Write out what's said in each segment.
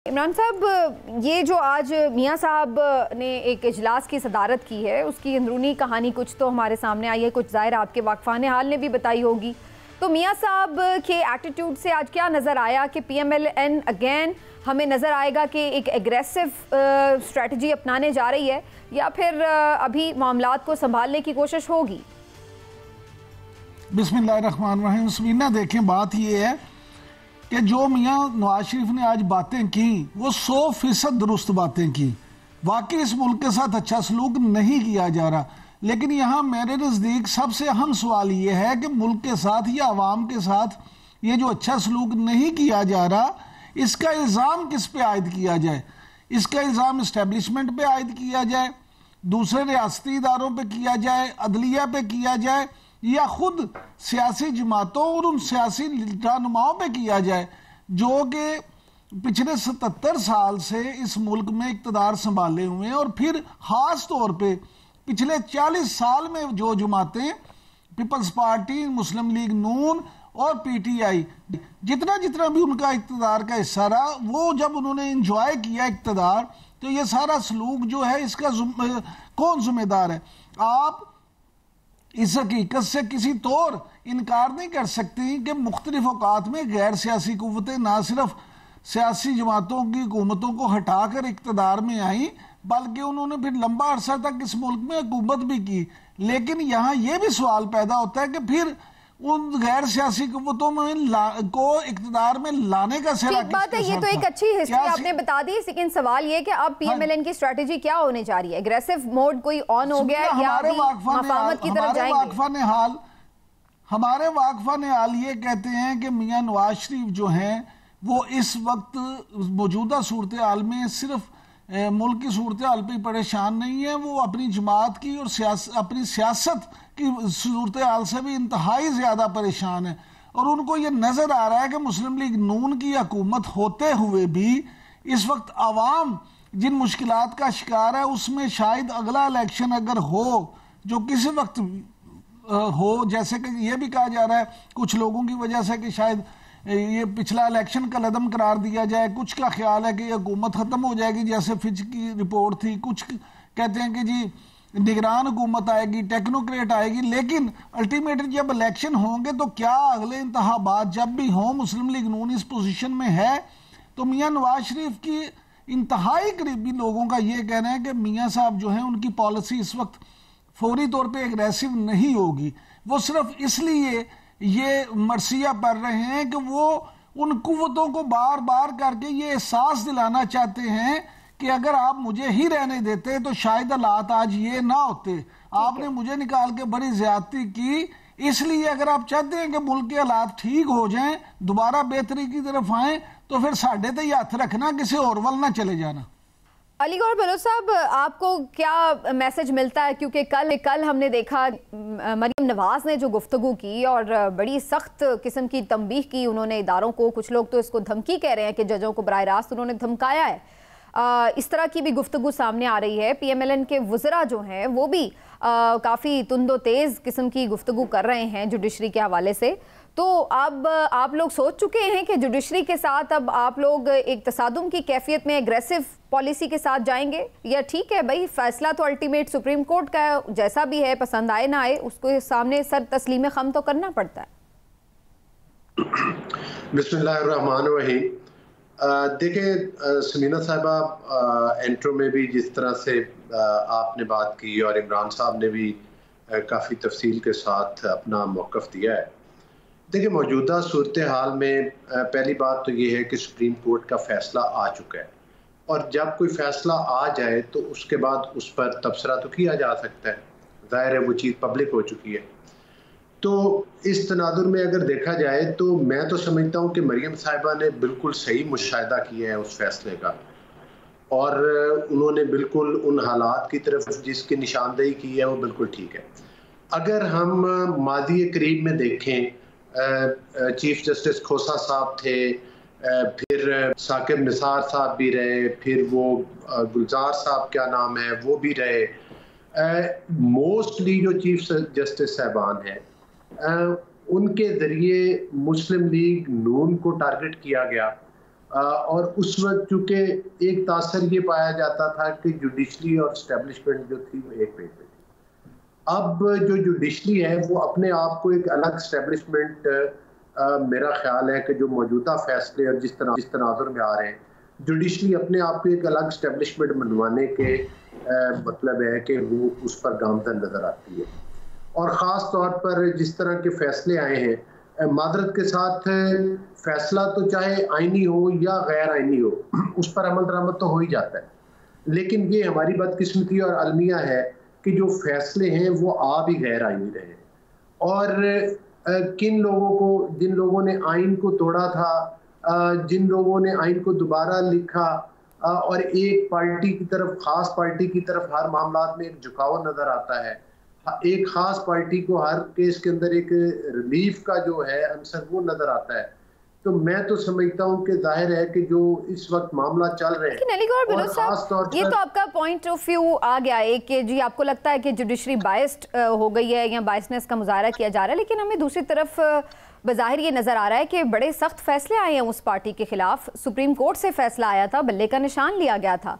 इमरान साहब, ये जो आज मियां साहब ने एक इजलास की सदारत की है, उसकी अंदरूनी कहानी कुछ तो हमारे सामने आई है, कुछ ज़ाहिर आपके वाकफान हाल ने भी बताई होगी। तो मियां साहब के एटीट्यूड से आज क्या नज़र आया कि PMLN अगेन हमें नज़र आएगा कि एक एग्रेसिव स्ट्रेटजी अपनाने जा रही है, या फिर अभी मामलात को संभालने की कोशिश होगी? बिस्मिल्लाहिर्रहमानिर्रहीम। समीना, देखें, बात ये है कि जो मियाँ नवाज शरीफ ने आज बातें की वो 100% दुरुस्त बातें की। वाकई इस मुल्क के साथ अच्छा सलूक नहीं किया जा रहा, लेकिन यहाँ मेरे नज़दीक सबसे अहम सवाल ये है कि मुल्क के साथ या आवाम के साथ ये जो अच्छा सलूक नहीं किया जा रहा, इसका इल्ज़ाम किस पे आयद किया जाए? इसका इल्ज़ाम इस्टेब्लिशमेंट पे आयद किया जाए, दूसरे रियासती इदारों पे किया जाए, अदलिया पे किया जाए, या खुद सियासी जमातों और उन सियासी रहनुमाओं पे किया जाए जो कि पिछले 77 साल से इस मुल्क में इक़्तिदार संभाले हुए हैं। और फिर ख़ास तौर पे पिछले 40 साल में जो जमातें, पीपल्स पार्टी, मुस्लिम लीग नून और PTI, जितना जितना भी उनका इक़्तिदार का हिस्सा रहा, वो जब उन्होंने इंजॉय किया इक़्तिदार, तो ये सारा सलूक जो है इसका कौन जिम्मेदार है? आप इस हकीकत से किसी तौर इनकार नहीं कर सकती कि मुख्तलिफ औकात में गैर सियासी कुव्वतें ना सिर्फ सियासी जमातों की हुकूमतों को हटाकर इक़्तिदार में आई, बल्कि उन्होंने फिर लंबा अरसा तक इस मुल्क में हुकूमत भी की। लेकिन यहाँ ये भी सवाल पैदा होता है कि फिर उन गैर सियासी कुव्वतों में को इक़्तिदार में लाने का सेरा ठीक बात है, ये तो एक अच्छी हिस्ट्री आपने बता दी, लेकिन सवाल ये कि अब PMLN की स्ट्रेटजी क्या होने जा रही है? एग्रेसिव मोड कोई ऑन हो गया है या मफाहमत की तरफ जाएंगे? हमारे वाकफान हाल ये कहते हैं कि मियां नवाज शरीफ जो हैं वो इस वक्त मौजूदा सूरत हाल में सिर्फ मुल्क की सूरत हाल पर परेशान नहीं है, वो अपनी जमात की और अपनी सियासत की सूरत हाल से भी इंतहाई ज़्यादा परेशान है। और उनको ये नज़र आ रहा है कि मुस्लिम लीग नून की हुकूमत होते हुए भी इस वक्त आवाम जिन मुश्किलात का शिकार है, उसमें शायद अगला इलेक्शन अगर हो, जो किसी वक्त हो, जैसे कि ये भी कहा जा रहा है कुछ लोगों की वजह से कि शायद ये पिछला इलेक्शन का कलअदम करार दिया जाए, कुछ का ख्याल है कि ये हुकूमत ख़त्म हो जाएगी जैसे फिच की रिपोर्ट थी, कुछ कहते हैं कि जी निगरान हुकूमत आएगी, टेक्नोक्रेट आएगी। लेकिन अल्टीमेटली जब इलेक्शन होंगे तो क्या अगले इंतखाबात जब भी हों, मुस्लिम लीग नून इस पोजीशन में है, तो मियां नवाज शरीफ की इंतहाई करीबी लोगों का ये कहना है कि मियां साहब जो हैं उनकी पॉलिसी इस वक्त फौरी तौर पे एग्रेसिव नहीं होगी। वो सिर्फ इसलिए ये मरसिया पढ़ रहे हैं कि वो उन कुव्वतों को बार बार करके ये एहसास दिलाना चाहते हैं कि अगर आप मुझे ही रहने देते तो शायद हालात आज ये ना होते, आपने मुझे निकाल के बड़ी ज्यादती की, इसलिए अगर आप चाहते हैं कि मुल्क के हालात ठीक हो जाएं, दोबारा बेहतरी की तरफ आए, तो फिर साढ़े ते हाथ रखना, किसी और वल ना चले जाना। अलीगौर बलोच साहब, आपको क्या मैसेज मिलता है? क्योंकि कल हमने देखा मरीम नवाज ने जो गुफ्तगू की और बड़ी सख्त किस्म की तंबीह की उन्होंने इदारों को, कुछ लोग तो इसको धमकी कह रहे हैं कि जजों को बराह रास्त उन्होंने धमकाया है। इस तरह की भी गुफ्तगू सामने आ रही है। PMLN के वज़रा जो हैं वो भी काफ़ी तुंदो तेज़ किस्म की गुफ्तगू कर रहे हैं जुडिशरी के हवाले से। तो अब आप लोग सोच चुके हैं कि जुडिशरी के साथ अब आप लोग एक तसादुम की कैफियत में एग्रेसिव पॉलिसी के साथ जाएंगे, या ठीक है भाई फैसला तो अल्टीमेट सुप्रीम कोर्ट का है, जैसा भी है, पसंद आए ना आए, उसको सामने सर तस्लीम खम तो करना पड़ता है? बिस्मिल्लाहिर्रहमानिर्रहीम। देखिए समीना साहिबा, इंट्रो में भी जिस तरह से आपने बात की और इमरान साहब ने भी काफ़ी तफसील के साथ अपना मौक़िफ़ दिया है। देखिए, मौजूदा सूरत हाल में पहली बात तो ये है कि सुप्रीम कोर्ट का फ़ैसला आ चुका है, और जब कोई फ़ैसला आ जाए तो उसके बाद उस पर तबसरा तो किया जा सकता है, ज़ाहिर है वो चीज़ पब्लिक हो चुकी है। तो इस तनाजुर में अगर देखा जाए तो मैं तो समझता हूँ कि मरियम साहिबा ने बिल्कुल सही मुशाहिदा किया है उस फैसले का, और उन्होंने बिल्कुल उन हालात की तरफ जिसकी निशानदेही की है वो बिल्कुल ठीक है। अगर हम मादी करीब में देखें, चीफ जस्टिस खोसा साहब थे, फिर साकिब निसार साहब भी रहे, फिर वो गुलजार साहब क्या नाम है वो भी रहे, मोस्टली जो चीफ जस्टिस साहबान हैं उनके ज़रिए मुस्लिम लीग नून को टारगेट किया गया, और उस वक्त चूँकि एक तासर ये पाया जाता था कि जुडिशरी और इस्टेब्लिशमेंट जो थी वो एक पेज पे थी। अब जो जुडिशरी है वो अपने आप को एक अलग इस्टेब्लिशमेंट, मेरा ख्याल है कि जो मौजूदा फैसले और जिस तनाजुर में आ रहे हैं, जुडिशरी अपने आप को एक अलग इस्टेब्लिशमेंट बनवाने के मतलब है कि वो उस पर गामजन नज़र आती है। और ख़ास तौर पर जिस तरह के फैसले आए हैं, मादरत के साथ फैसला तो चाहे आईनी हो या गैर आईनी हो, उस पर अमल दरामद तो हो ही जाता है, लेकिन ये हमारी बदकिस्मती और अलमिया है कि जो फैसले हैं वो आ भी गैर आईनी रहे। और किन लोगों को, जिन लोगों ने आइन को तोड़ा था, जिन लोगों ने आइन को दोबारा लिखा और एक पार्टी की तरफ, खास पार्टी की तरफ हर मामला में एक झुकाव नज़र आता है, एक खास पार्टी को हर केस के अंदर एक रिलीफ का जो है अंसर वो नजर आता है। तो मैं तो समझता हूँ कि जाहिर है कि जो इस वक्त मामला चल रहे हैं, और खास तौर पर ये तो आपका पॉइंट ऑफ व्यू आ गया है कि जी आपको लगता है कि जुडिशरी बायस्ड हो गई है या बायसनेस का मुजाहरा किया जा रहा है, लेकिन हमें दूसरी तरफ बज़ाहिर ये नज़र आ रहा है कि बड़े सख्त फैसले आए हैं उस पार्टी के खिलाफ। सुप्रीम कोर्ट से फैसला आया था, बल्ले का निशान लिया गया था,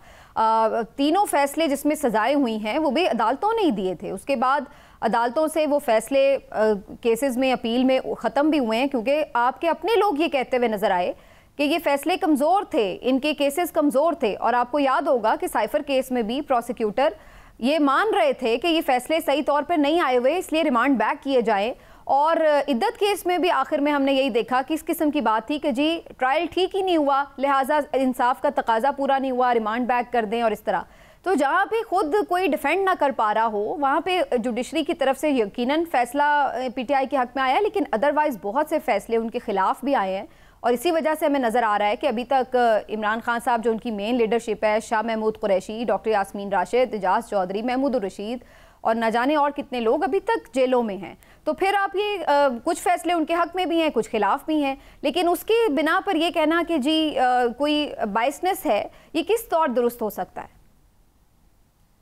तीनों फैसले जिसमें सजाएं हुई हैं वो भी अदालतों ने ही दिए थे। उसके बाद अदालतों से वो फैसले केसेस में, अपील में ख़त्म भी हुए हैं, क्योंकि आपके अपने लोग ये कहते हुए नज़र आए कि ये फैसले कमज़ोर थे, इनके केसेस कमज़ोर थे। और आपको याद होगा कि साइफर केस में भी प्रोसिक्यूटर ये मान रहे थे कि ये फैसले सही तौर पर नहीं आए हुए, इसलिए रिमांड बैक किए जाएँ। और इद्दत केस में भी आखिर में हमने यही देखा कि इस किस्म की बात थी कि जी ट्रायल ठीक ही नहीं हुआ, लिहाजा इंसाफ का तकाजा पूरा नहीं हुआ, रिमांड बैक कर दें और इस तरह। तो जहाँ पे खुद कोई डिफेंड ना कर पा रहा हो, वहाँ पे जुडिशरी की तरफ से यकीनन फैसला पीटीआई के हक में आया, लेकिन अदरवाइज बहुत से फैसले उनके खिलाफ भी आए हैं। और इसी वजह से हमें नज़र आ रहा है कि अभी तक इमरान खान साहब जो उनकी मेन लीडरशिप है, शाह महमूद कुरैशी, डॉक्टर यास्मीन राशिद, एजाज चौधरी, महमूद रशीद और न जाने और कितने लोग अभी तक जेलों में हैं। तो फिर आप ये कुछ फैसले उनके हक में भी हैं, कुछ खिलाफ भी हैं, लेकिन उसकी बिना पर ये कहना कि जी कोई बायसनेस है, ये किस तौर दुरुस्त हो सकता है?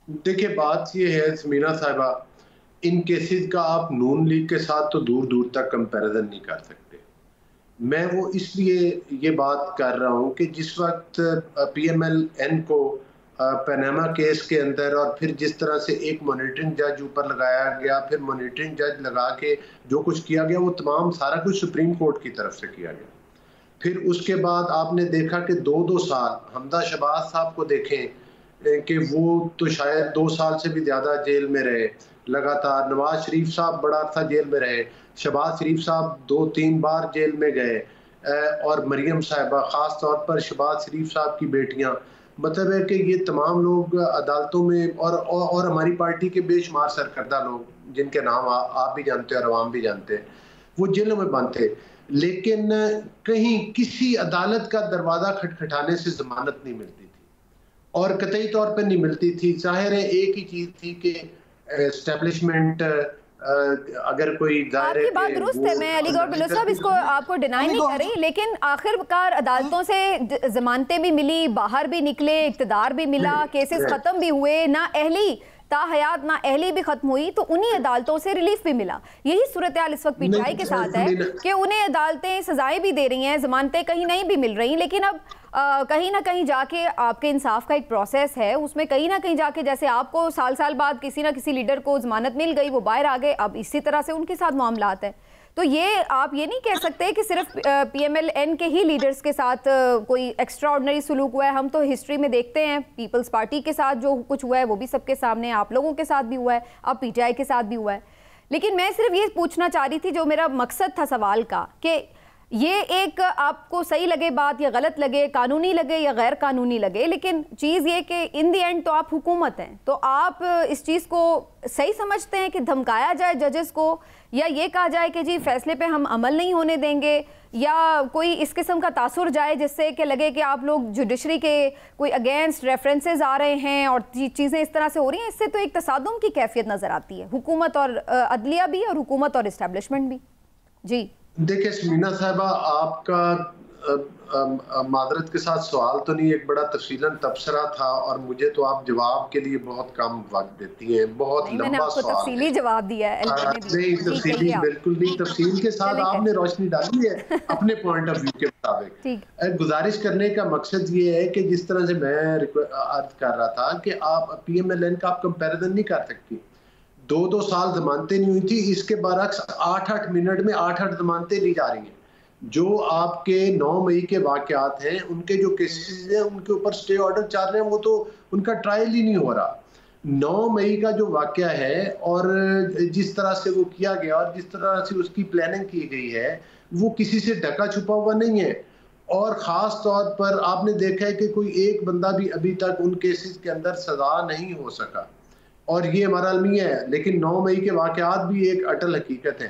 देखिए, बात ये है समीना साहिबा, इन केसेस का आप नून लीग के साथ तो दूर दूर तक कंपैरिजन नहीं कर सकते। मैं वो इसलिए ये बात कर रहा हूँ कि जिस वक्त PMLN को पनामा केस के अंदर और फिर जिस तरह से एक मॉनिटरिंग जज ऊपर लगाया गया, फिर मॉनिटरिंग जज लगा के जो कुछ किया गया वो तमाम सारा कुछ सुप्रीम कोर्ट की तरफ से किया गया। फिर उसके बाद आपने देखा कि 2-2 साल हमदा शहबाज साहब को देखें कि वो तो शायद 2 साल से भी ज़्यादा जेल में रहे लगातार। नवाज शरीफ साहब बड़ा अर्सा जेल में रहे, शहबाज शरीफ साहब 2-3 बार जेल में गए, और मरियम साहिबा, ख़ास तौर पर शहबाज शरीफ साहब की बेटियां, मतलब है कि ये तमाम लोग अदालतों में और हमारी पार्टी के बेशुमार सरकर्दा लोग जिनके नाम आप भी जानते हैं और अवाम भी जानते हैं, वो जेलों में बंद थे, लेकिन कहीं किसी अदालत का दरवाज़ा खटखटाने से ज़मानत नहीं मिलती थी और कतई तौर पर नहीं मिलती थी। जाहिर है एक ही चीज़ थी कि एस्टेब्लिशमेंट अगर कोई आपकी बात दुरुस्त है, मैं अलीगढ़ बिलो साहब इसको आपको डिनाई नहीं कर रही, लेकिन आखिरकार अदालतों से जमानतें भी मिली, बाहर भी निकले, इक्तदार भी मिला, केसेस खत्म भी हुए, ना अहली ताहयात ना अहली भी खत्म हुई, तो उन्हीं अदालतों से रिलीफ भी मिला। यही सूरत हाल इस वक्त पीटीआई के साथ है कि उन्हें अदालतें सजाएं भी दे रही हैं, जमानतें कहीं नहीं भी मिल रही, लेकिन अब कहीं ना कहीं जाके आपके इंसाफ का एक प्रोसेस है, उसमें कहीं ना कहीं जाके जैसे आपको साल साल बाद किसी ना किसी लीडर को जमानत मिल गई, वो बाहर आ गए, अब इसी तरह से उनके साथ मामलात है। तो ये आप ये नहीं कह सकते कि सिर्फ PMLN के ही लीडर्स के साथ कोई एक्स्ट्रा ऑर्डिनरी सलूक हुआ है। हम तो हिस्ट्री में देखते हैं पीपल्स पार्टी के साथ जो कुछ हुआ है वो भी सबके सामने, आप लोगों के साथ भी हुआ है, अब PTI के साथ भी हुआ है। लेकिन मैं सिर्फ ये पूछना चाह रही थी, जो मेरा मकसद था सवाल का, कि ये एक आपको सही लगे बात या गलत लगे, कानूनी लगे या गैर कानूनी लगे, लेकिन चीज़ ये कि इन दी एंड तो आप हुकूमत हैं, तो आप इस चीज़ को सही समझते हैं कि धमकाया जाए जजेस को, या ये कहा जाए कि जी फैसले पे हम अमल नहीं होने देंगे, या कोई इस किस्म का तासुर जाए जिससे कि लगे कि आप लोग जुडिशरी के कोई अगेंस्ट रेफरेंसेस आ रहे हैं और चीज़ें इस तरह से हो रही हैं। इससे तो एक तसादुम की कैफियत नज़र आती है, हुकूमत और अदलिया भी और हुकूमत और इस्टेब्लिशमेंट भी। जी देखिए समीना साहिबा, आपका मादरत के साथ सवाल तो नहीं, एक बड़ा तफसीलन तबसरा था और मुझे तो आप जवाब के लिए बहुत कम वक्त देती हैं, बहुत लंबा सवाल तफसीली जवाब दिया है। नहीं तफसीली बिल्कुल नहीं, तफसील के साथ आपने रोशनी डाली है अपने पॉइंट ऑफ व्यू के मुताबिक। गुजारिश करने का मकसद ये है कि जिस तरह से मैं अर्ज कर रहा था कि आप PMLN का आप कंपैरिजन नहीं कर सकती। 2-2 साल जमानतें नहीं हुई थी, इसके बरक्स 8-8 मिनट में 8-8 जमानतें ली जा रही हैं। जो आपके 9 मई के वाकयात हैं, उनके जो केसेस हैं उनके ऊपर स्टे ऑर्डर चल रहे हैं, वो तो उनका ट्रायल ही नहीं हो रहा। 9 मई का जो वाकया है और जिस तरह से वो किया गया और जिस तरह से उसकी प्लानिंग की गई है, वो किसी से ढका छुपा हुआ नहीं है। और ख़ास तौर पर आपने देखा है कि कोई एक बंदा भी अभी तक उन केसेस के अंदर सजा नहीं हो सका, और ये हमारा अलमिया है। लेकिन 9 मई के वाकयात भी एक अटल हकीकत है।